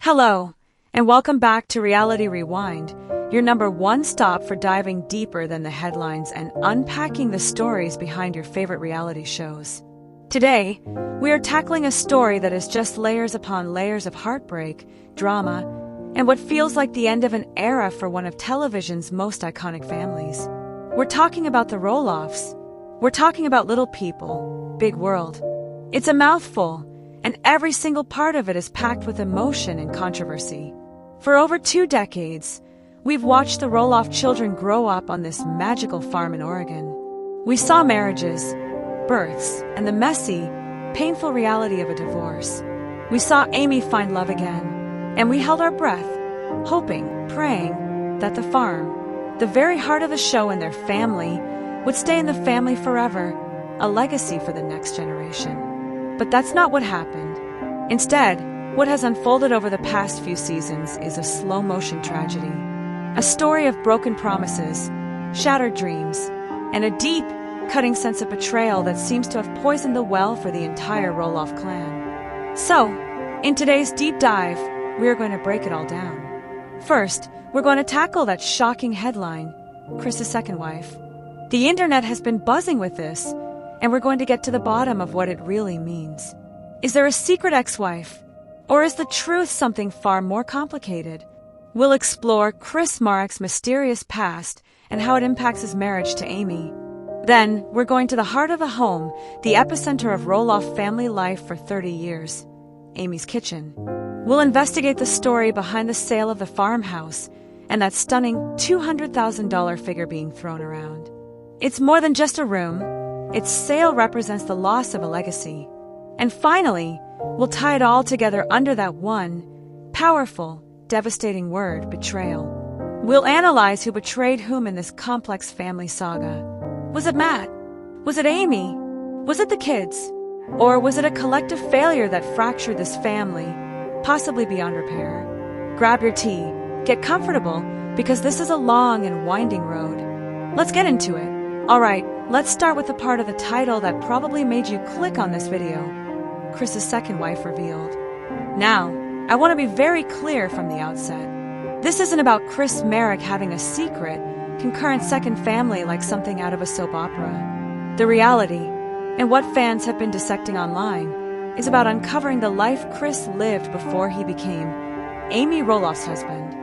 Hello, and welcome back to Reality Rewind, your number one stop for diving deeper than the headlines and unpacking the stories behind your favorite reality shows. Today, we are tackling a story that is just layers upon layers of heartbreak, drama, and what feels like the end of an era for one of television's most iconic families. We're talking about the Roloffs. We're talking about little people, big world. It's a mouthful, and every single part of it is packed with emotion and controversy. For over 2 decades, we've watched the Roloff children grow up on this magical farm in Oregon. We saw marriages, births, and the messy, painful reality of a divorce. We saw Amy find love again, and we held our breath, hoping, praying, that the farm, the very heart of the show and their family, would stay in the family forever, a legacy for the next generation. But that's not what happened. Instead, what has unfolded over the past few seasons is a slow-motion tragedy. A story of broken promises, shattered dreams, and a deep, cutting sense of betrayal that seems to have poisoned the well for the entire Roloff clan. So, in today's deep dive, we are going to break it all down. First, we're going to tackle that shocking headline, Chris's second wife. The internet has been buzzing with this, and we're going to get to the bottom of what it really means. Is there a secret ex-wife? Or is the truth something far more complicated? We'll explore Chris Marek's mysterious past and how it impacts his marriage to Amy. Then, we're going to the heart of the home, the epicenter of Roloff family life for 30 years, Amy's kitchen. We'll investigate the story behind the sale of the farmhouse and that stunning $200,000 figure being thrown around. It's more than just a room. Its sale represents the loss of a legacy. And finally, we'll tie it all together under that one powerful, devastating word, betrayal. We'll analyze who betrayed whom in this complex family saga. Was it Matt? Was it Amy? Was it the kids? Or was it a collective failure that fractured this family, possibly beyond repair? Grab your tea, get comfortable, because this is a long and winding road. Let's get into it. Alright, let's start with the part of the title that probably made you click on this video. Chris's second wife revealed. Now, I want to be very clear from the outset. This isn't about Chris Marek having a secret, concurrent second family like something out of a soap opera. The reality, and what fans have been dissecting online, is about uncovering the life Chris lived before he became Amy Roloff's husband.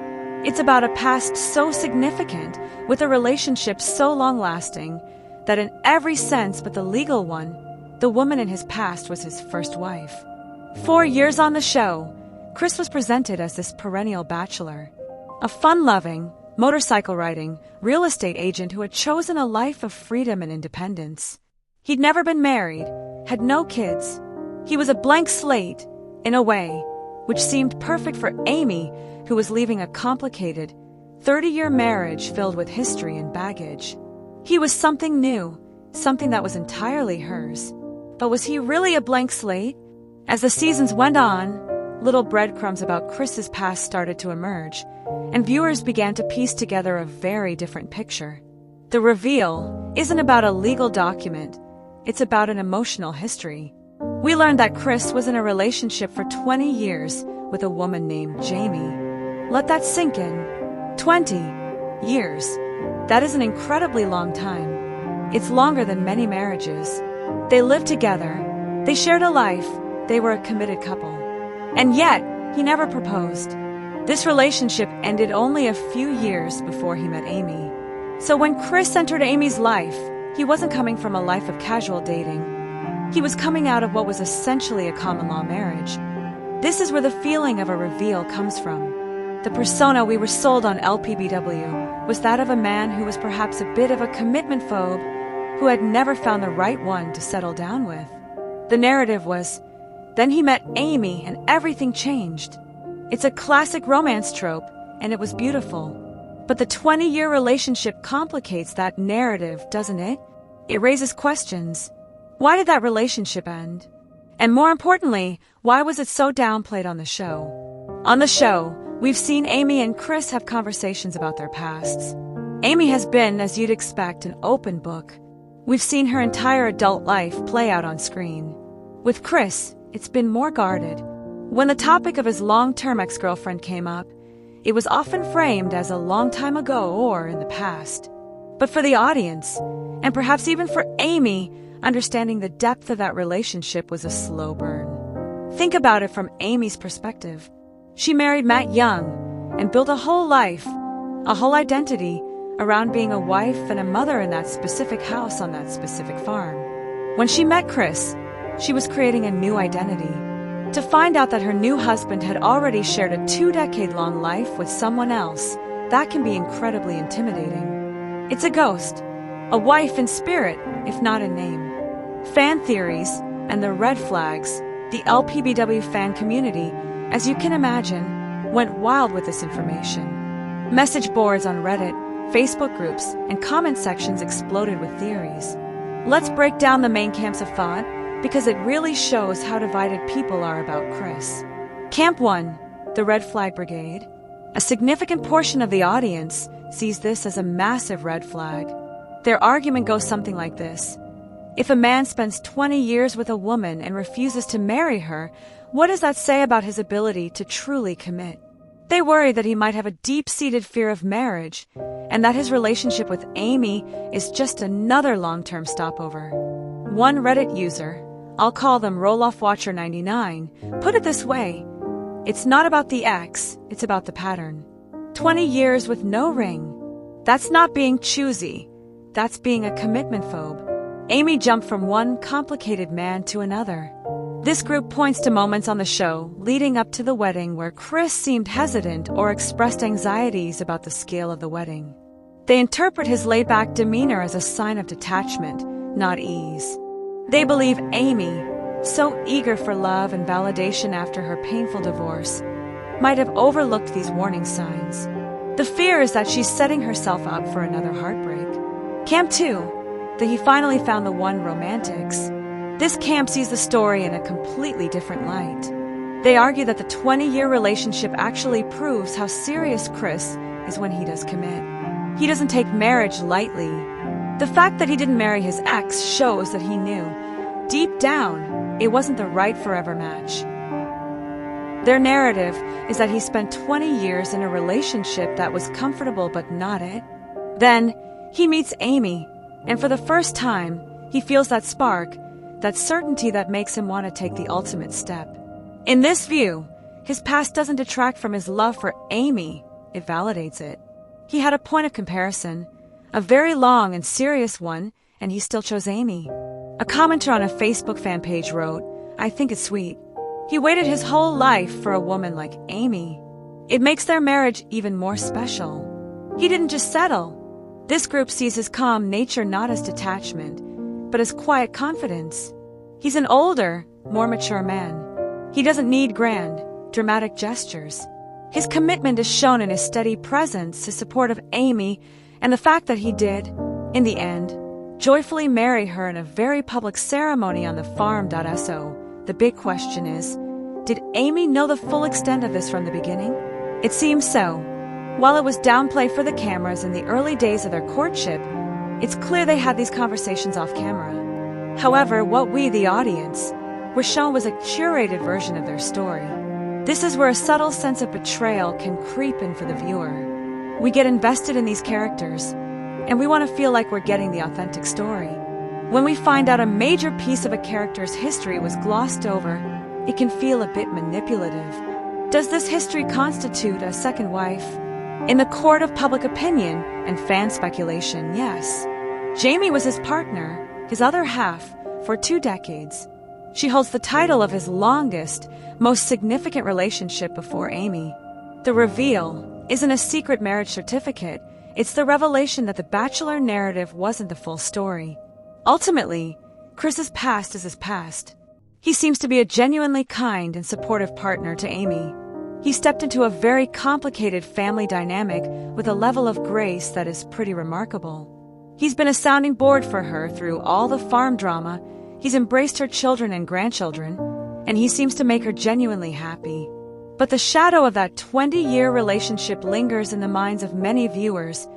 It's about a past so significant, with a relationship so long-lasting, that in every sense but the legal one, the woman in his past was his first wife. 4 years on the show, Chris was presented as this perennial bachelor, a fun-loving, motorcycle-riding, real estate agent who had chosen a life of freedom and independence. He'd never been married, had no kids. He was a blank slate, in a way, which seemed perfect for Amy, who was leaving a complicated, 30-year marriage filled with history and baggage. He was something new, something that was entirely hers. But was he really a blank slate? As the seasons went on, little breadcrumbs about Chris's past started to emerge, and viewers began to piece together a very different picture. The reveal isn't about a legal document, it's about an emotional history. We learned that Chris was in a relationship for 20 years with a woman named Jamie. Let that sink in. 20 years. That is an incredibly long time. It's longer than many marriages. They lived together. They shared a life. They were a committed couple. And yet, he never proposed. This relationship ended only a few years before he met Amy. So when Chris entered Amy's life, he wasn't coming from a life of casual dating. He was coming out of what was essentially a common-law marriage. This is where the feeling of a reveal comes from. The persona we were sold on LPBW was that of a man who was perhaps a bit of a commitment phobe, who had never found the right one to settle down with. The narrative was, then he met Amy and everything changed. It's a classic romance trope, and it was beautiful. But the 20-year relationship complicates that narrative, doesn't it? It raises questions. Why did that relationship end? And more importantly, why was it so downplayed on the show? On the show, we've seen Amy and Chris have conversations about their pasts. Amy has been, as you'd expect, an open book. We've seen her entire adult life play out on screen. With Chris, it's been more guarded. When the topic of his long-term ex-girlfriend came up, it was often framed as a long time ago or in the past. But for the audience, and perhaps even for Amy, understanding the depth of that relationship was a slow burn. Think about it from Amy's perspective. She married Matt young and built a whole life, a whole identity around being a wife and a mother in that specific house on that specific farm. When she met Chris, she was creating a new identity. To find out that her new husband had already shared a 2-decade-long life with someone else, that can be incredibly intimidating. It's a ghost, a wife in spirit, if not in name. Fan theories and the red flags, the LPBW fan community, as you can imagine, went wild with this information. Message boards on Reddit, Facebook groups, and comment sections exploded with theories. Let's break down the main camps of thought, because it really shows how divided people are about Chris. Camp 1, the Red Flag Brigade. A significant portion of the audience sees this as a massive red flag. Their argument goes something like this. If a man spends 20 years with a woman and refuses to marry her, what does that say about his ability to truly commit? They worry that he might have a deep-seated fear of marriage, and that his relationship with Amy is just another long-term stopover. One Reddit user, I'll call them Roloff Watcher 99, put it this way. It's not about the ex, it's about the pattern. 20 years with no ring. That's not being choosy. That's being a commitment phobe. Amy jumped from one complicated man to another. This group points to moments on the show leading up to the wedding where Chris seemed hesitant or expressed anxieties about the scale of the wedding. They interpret his laid-back demeanor as a sign of detachment, not ease. They believe Amy, so eager for love and validation after her painful divorce, might have overlooked these warning signs. The fear is that she's setting herself up for another heartbreak. Camp 2, that he finally found the one romantics. This camp sees the story in a completely different light. They argue that the 20-year relationship actually proves how serious Chris is when he does commit. He doesn't take marriage lightly. The fact that he didn't marry his ex shows that he knew, deep down, it wasn't the right forever match. Their narrative is that he spent 20 years in a relationship that was comfortable but not it. Then, he meets Amy, and for the first time, he feels that spark, that certainty that makes him want to take the ultimate step. In this view, his past doesn't detract from his love for Amy, it validates it. He had a point of comparison, a very long and serious one, and he still chose Amy. A commenter on a Facebook fan page wrote, "I think it's sweet. He waited his whole life for a woman like Amy. It makes their marriage even more special. He didn't just settle." This group sees his calm nature not as detachment, but as quiet confidence. He's an older, more mature man. He doesn't need grand, dramatic gestures. His commitment is shown in his steady presence, his support of Amy, and the fact that he did, in the end, joyfully marry her in a very public ceremony on the farm.so. The big question is, did Amy know the full extent of this from the beginning? It seems so. While it was downplay for the cameras in the early days of their courtship, it's clear they had these conversations off camera. However, what we, the audience, were shown was a curated version of their story. This is where a subtle sense of betrayal can creep in for the viewer. We get invested in these characters, and we want to feel like we're getting the authentic story. When we find out a major piece of a character's history was glossed over, it can feel a bit manipulative. Does this history constitute a second wife? In the court of public opinion and fan speculation, yes. Jamie was his partner, his other half, for 2 decades. She holds the title of his longest, most significant relationship before Amy. The reveal isn't a secret marriage certificate, it's the revelation that the Bachelor narrative wasn't the full story. Ultimately, Chris's past is his past. He seems to be a genuinely kind and supportive partner to Amy. He stepped into a very complicated family dynamic with a level of grace that is pretty remarkable. He's been a sounding board for her through all the farm drama, he's embraced her children and grandchildren, and he seems to make her genuinely happy. But the shadow of that 20-year relationship lingers in the minds of many viewers,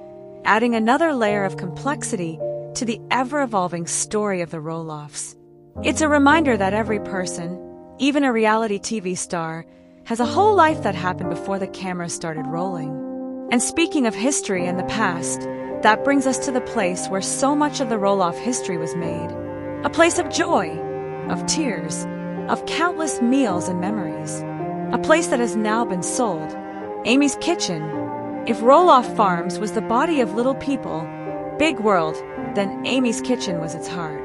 adding another layer of complexity to the ever-evolving story of the Roloffs. It's a reminder that every person, Even a reality TV star has a whole life that happened before the cameras started rolling. And speaking of history and the past, that brings us to the place where so much of the Roloff history was made. A place of joy, of tears, of countless meals and memories. A place that has now been sold. Amy's Kitchen. If Roloff Farms was the body of little people, big world, then Amy's Kitchen was its heart.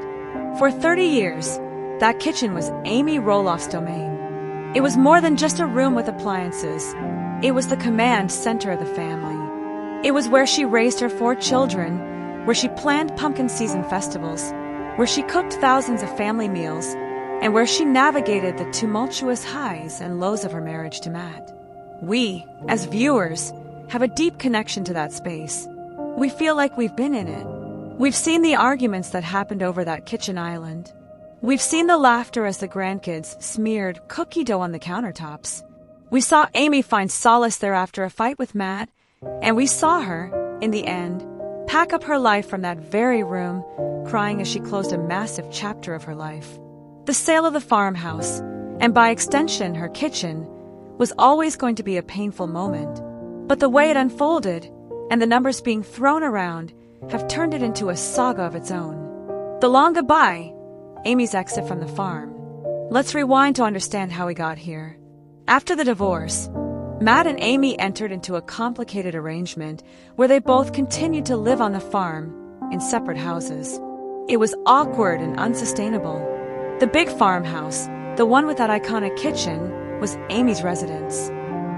For 30 years, that kitchen was Amy Roloff's domain. It was more than just a room with appliances. It was the command center of the family. It was where she raised her 4 children, where she planned pumpkin season festivals, where she cooked thousands of family meals, and where she navigated the tumultuous highs and lows of her marriage to Matt. We, as viewers, have a deep connection to that space. We feel like we've been in it. We've seen the arguments that happened over that kitchen island. We've seen the laughter as the grandkids smeared cookie dough on the countertops. We saw Amy find solace there after a fight with Matt, and we saw her, in the end, pack up her life from that very room, crying as she closed a massive chapter of her life. The sale of the farmhouse, and by extension her kitchen, was always going to be a painful moment. But the way it unfolded, and the numbers being thrown around, have turned it into a saga of its own. The long goodbye, Amy's exit from the farm. Let's rewind to understand how we got here. After the divorce, Matt and Amy entered into a complicated arrangement where they both continued to live on the farm in separate houses. It was awkward and unsustainable. The big farmhouse, the one with that iconic kitchen, was Amy's residence.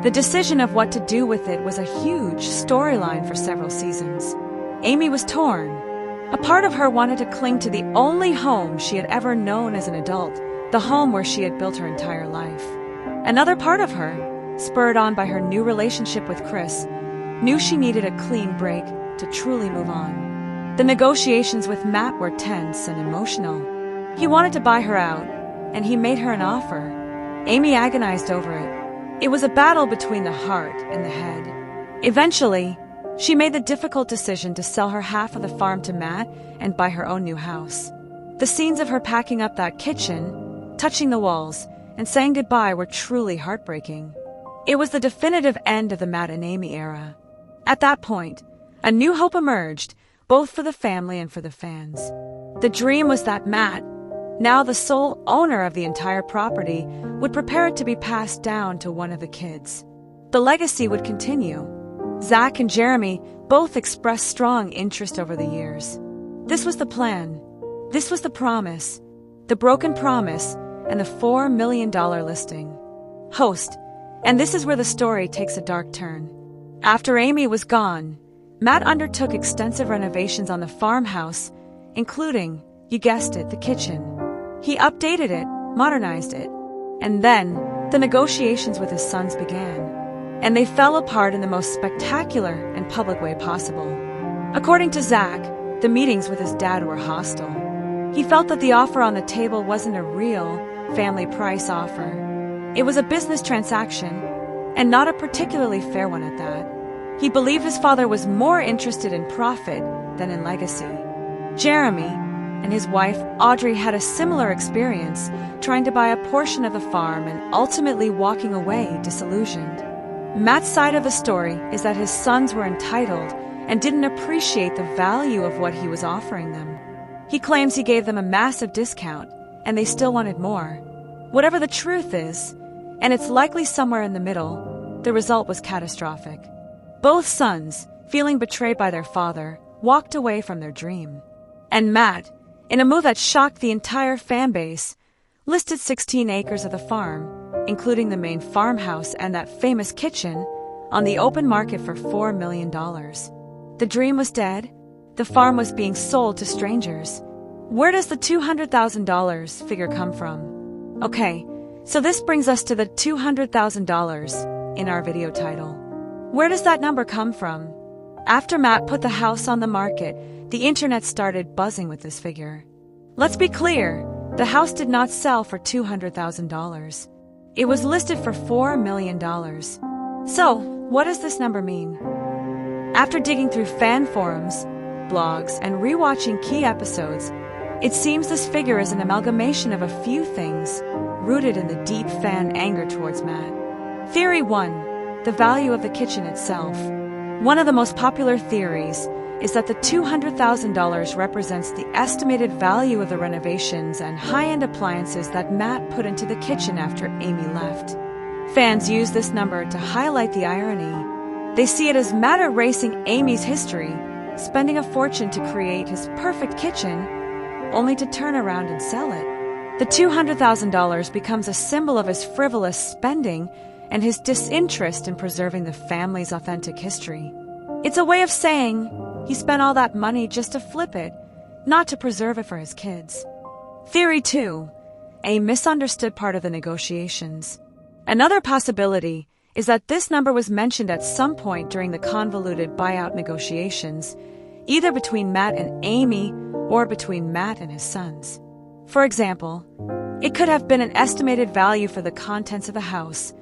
The decision of what to do with it was a huge storyline for several seasons. Amy was torn. A part of her wanted to cling to the only home she had ever known as an adult, the home where she had built her entire life. Another part of her, spurred on by her new relationship with Chris, knew she needed a clean break to truly move on. The negotiations with Matt were tense and emotional. He wanted to buy her out, and he made her an offer. Amy agonized over it. It was a battle between the heart and the head. Eventually, she made the difficult decision to sell her half of the farm to Matt and buy her own new house. The scenes of her packing up that kitchen, touching the walls, and saying goodbye were truly heartbreaking. It was the definitive end of the Matt and Amy era. At that point, a new hope emerged, both for the family and for the fans. The dream was that Matt, now the sole owner of the entire property, would prepare it to be passed down to one of the kids. The legacy would continue. Zach and Jeremy both expressed strong interest over the years. This was the plan. This was the promise. The broken promise and the $4 million listing. Host. And this is where the story takes a dark turn. After Amy was gone, Matt undertook extensive renovations on the farmhouse, including, you guessed it, the kitchen. He updated it, modernized it, and then the negotiations with his sons began. And they fell apart in the most spectacular and public way possible. According to Zach, the meetings with his dad were hostile. He felt that the offer on the table wasn't a real family price offer. It was a business transaction, and not a particularly fair one at that. He believed his father was more interested in profit than in legacy. Jeremy and his wife Audrey had a similar experience, trying to buy a portion of the farm and ultimately walking away disillusioned. Matt's side of the story is that his sons were entitled and didn't appreciate the value of what he was offering them. He claims he gave them a massive discount, and they still wanted more. Whatever the truth is, and it's likely somewhere in the middle, the result was catastrophic. Both sons, feeling betrayed by their father, walked away from their dream. And Matt, in a move that shocked the entire fan base, listed 16 acres of the farm, including the main farmhouse and that famous kitchen, on the open market for $4 million. The dream was dead. The farm was being sold to strangers. Where does the $200,000 figure come from? Okay, so this brings us to the $200,000 in our video title. Where does that number come from? After Matt put the house on the market, the internet started buzzing with this figure. Let's be clear, the house did not sell for $200,000. It was listed for $4 million. So, what does this number mean? After digging through fan forums, blogs, and rewatching key episodes, it seems this figure is an amalgamation of a few things, rooted in the deep fan anger towards Matt. Theory 1. The value of the kitchen itself. One of the most popular theories is that the $200,000 represents the estimated value of the renovations and high-end appliances that Matt put into the kitchen after Amy left. Fans use this number to highlight the irony. They see it as Matt erasing Amy's history, spending a fortune to create his perfect kitchen, only to turn around and sell it. The $200,000 becomes a symbol of his frivolous spending and his disinterest in preserving the family's authentic history. It's a way of saying he spent all that money just to flip it, not to preserve it for his kids. Theory 2. A misunderstood part of the negotiations. Another possibility is that this number was mentioned at some point during the convoluted buyout negotiations, either between Matt and Amy or between Matt and his sons. For example, it could have been an estimated value for the contents of the house,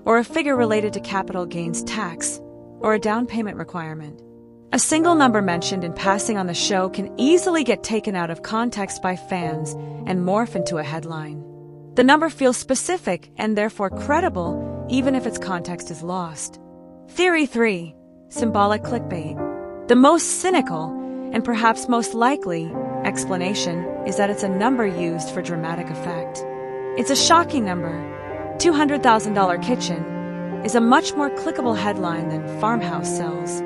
or a figure related to capital gains tax, or a down payment requirement. A single number mentioned in passing on the show can easily get taken out of context by fans and morph into a headline. The number feels specific and therefore credible, even if its context is lost. Theory 3. Symbolic clickbait. The most cynical, and perhaps most likely, explanation is that it's a number used for dramatic effect. It's a shocking number. $200,000 kitchen is a much more clickable headline than farmhouse sells.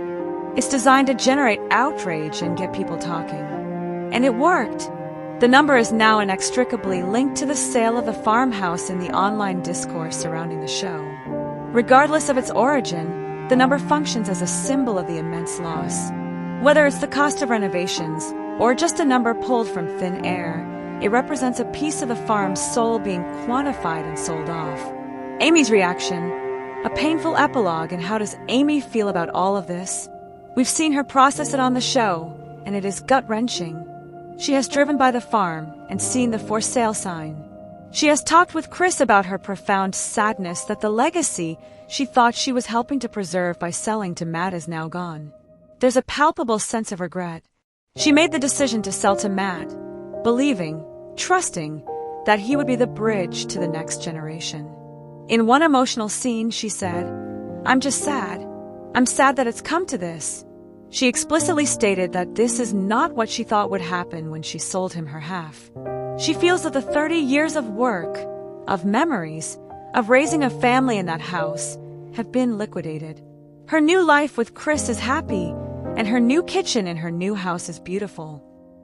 It's designed to generate outrage and get people talking. And it worked. The number is now inextricably linked to the sale of the farmhouse in the online discourse surrounding the show. Regardless of its origin, the number functions as a symbol of the immense loss. Whether it's the cost of renovations or just a number pulled from thin air, it represents a piece of the farm's soul being quantified and sold off. Amy's reaction, a painful epilogue, and how does Amy feel about all of this? We've seen her process it on the show, and it is gut-wrenching. She has driven by the farm and seen the for sale sign. She has talked with Chris about her profound sadness that the legacy she thought she was helping to preserve by selling to Matt is now gone. There's a palpable sense of regret. She made the decision to sell to Matt, believing, trusting, that he would be the bridge to the next generation. In one emotional scene, she said, "I'm just sad. I'm sad that it's come to this." She explicitly stated that this is not what she thought would happen when she sold him her half. She feels that the 30 years of work, of memories, of raising a family in that house have been liquidated. Her new life with Chris is happy, and her new kitchen in her new house is beautiful.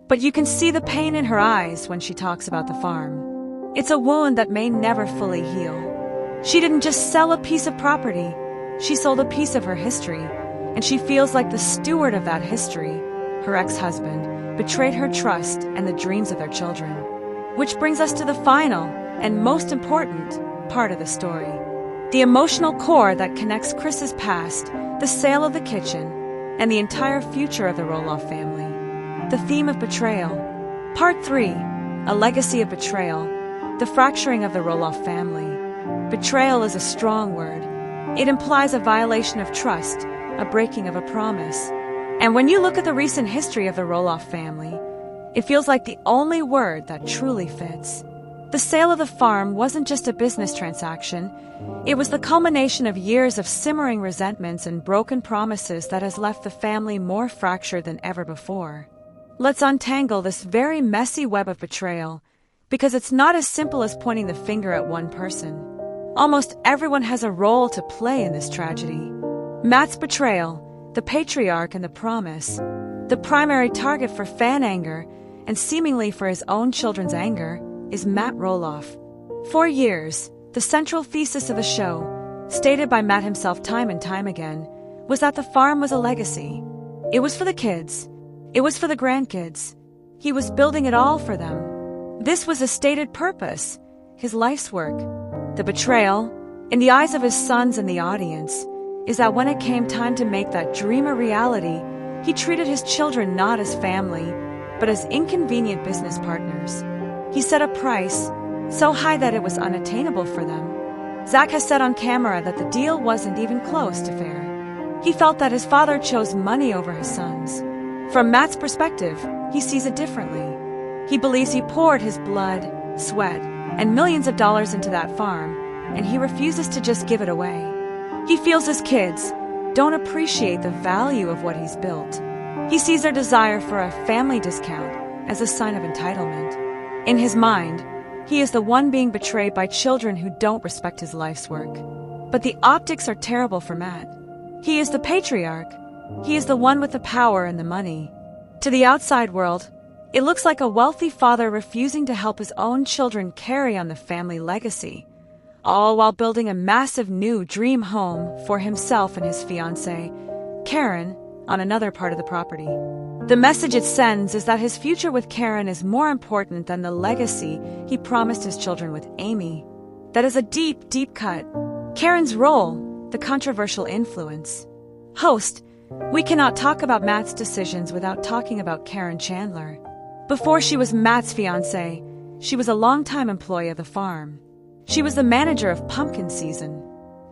But you can see the pain in her eyes when she talks about the farm. It's a wound that may never fully heal. She didn't just sell a piece of property, she sold a piece of her history, and she feels like the steward of that history, her ex-husband, betrayed her trust and the dreams of their children. Which brings us to the final, and most important, part of the story. The emotional core that connects Chris's past, the sale of the kitchen, and the entire future of the Roloff family. The theme of betrayal. Part 3, a legacy of betrayal, the fracturing of the Roloff family. Betrayal is a strong word. It implies a violation of trust, a breaking of a promise. And when you look at the recent history of the Roloff family, it feels like the only word that truly fits. The sale of the farm wasn't just a business transaction. It was the culmination of years of simmering resentments and broken promises that has left the family more fractured than ever before. Let's untangle this very messy web of betrayal, because it's not as simple as pointing the finger at one person. Almost everyone has a role to play in this tragedy. Matt's betrayal, the patriarch and the promise, the primary target for fan anger, and seemingly for his own children's anger, is Matt Roloff. For years, the central thesis of the show, stated by Matt himself time and time again, was that the farm was a legacy. It was for the kids. It was for the grandkids. He was building it all for them. This was his stated purpose, his life's work. The betrayal, in the eyes of his sons and the audience, is that when it came time to make that dream a reality, he treated his children not as family, but as inconvenient business partners. He set a price so high that it was unattainable for them. Zach has said on camera that the deal wasn't even close to fair. He felt that his father chose money over his sons. From Matt's perspective, he sees it differently. He believes he poured his blood, sweat, and millions of dollars into that farm, and he refuses to just give it away. He feels his kids don't appreciate the value of what he's built. He sees their desire for a family discount as a sign of entitlement. In his mind, he is the one being betrayed by children who don't respect his life's work. But the optics are terrible for Matt. He is the patriarch. He is the one with the power and the money. To the outside world, it looks like a wealthy father refusing to help his own children carry on the family legacy, all while building a massive new dream home for himself and his fiancée, Caryn, on another part of the property. The message it sends is that his future with Caryn is more important than the legacy he promised his children with Amy. That is a deep, deep cut. Caryn's role, the controversial influence. Host, we cannot talk about Matt's decisions without talking about Caryn Chandler. Before she was Matt's fiancée, she was a longtime employee of the farm. She was the manager of pumpkin season.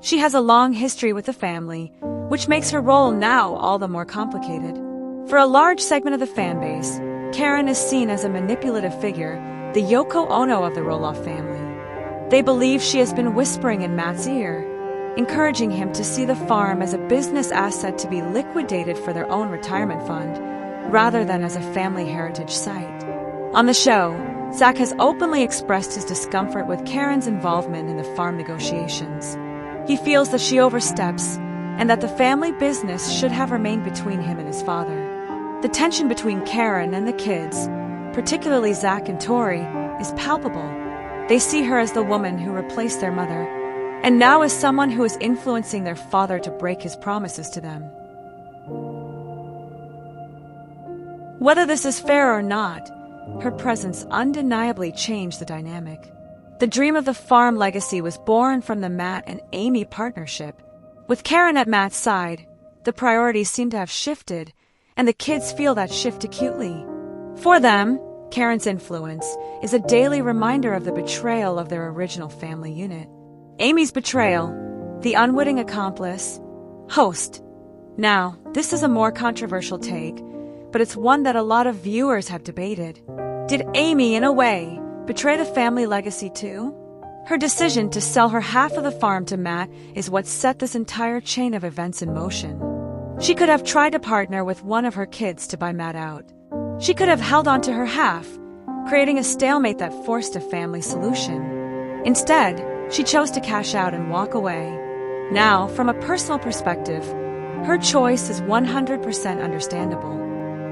She has a long history with the family, which makes her role now all the more complicated. For a large segment of the fan base, Caryn is seen as a manipulative figure, the Yoko Ono of the Roloff family. They believe she has been whispering in Matt's ear, encouraging him to see the farm as a business asset to be liquidated for their own retirement fund, rather than as a family heritage site. On the show, Zach has openly expressed his discomfort with Caryn's involvement in the farm negotiations. He feels that she oversteps, and that the family business should have remained between him and his father. The tension between Caryn and the kids, particularly Zach and Tori, is palpable. They see her as the woman who replaced their mother, and now as someone who is influencing their father to break his promises to them. Whether this is fair or not, her presence undeniably changed the dynamic. The dream of the farm legacy was born from the Matt and Amy partnership. With Caryn at Matt's side, the priorities seem to have shifted, and the kids feel that shift acutely. For them, Caryn's influence is a daily reminder of the betrayal of their original family unit. Amy's betrayal, the unwitting accomplice. Host. Now, this is a more controversial take, but it's one that a lot of viewers have debated. Did Amy, in a way, betray the family legacy too? Her decision to sell her half of the farm to Matt is what set this entire chain of events in motion. She could have tried to partner with one of her kids to buy Matt out. She could have held on to her half, creating a stalemate that forced a family solution. Instead, she chose to cash out and walk away. Now, from a personal perspective, her choice is 100% understandable.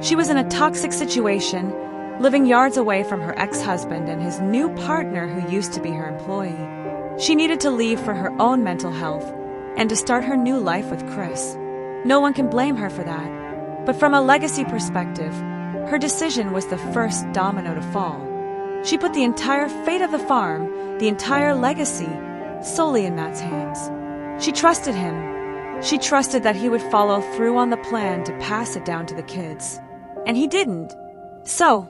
She was in a toxic situation, living yards away from her ex-husband and his new partner who used to be her employee. She needed to leave for her own mental health and to start her new life with Chris. No one can blame her for that. But from a legacy perspective, her decision was the first domino to fall. She put the entire fate of the farm, the entire legacy, solely in Matt's hands. She trusted him. She trusted that he would follow through on the plan to pass it down to the kids. And he didn't. So,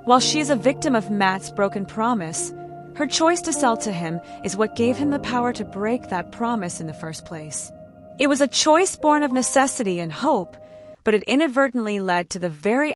while she is a victim of Matt's broken promise, her choice to sell to him is what gave him the power to break that promise in the first place. It was a choice born of necessity and hope, but it inadvertently led to the very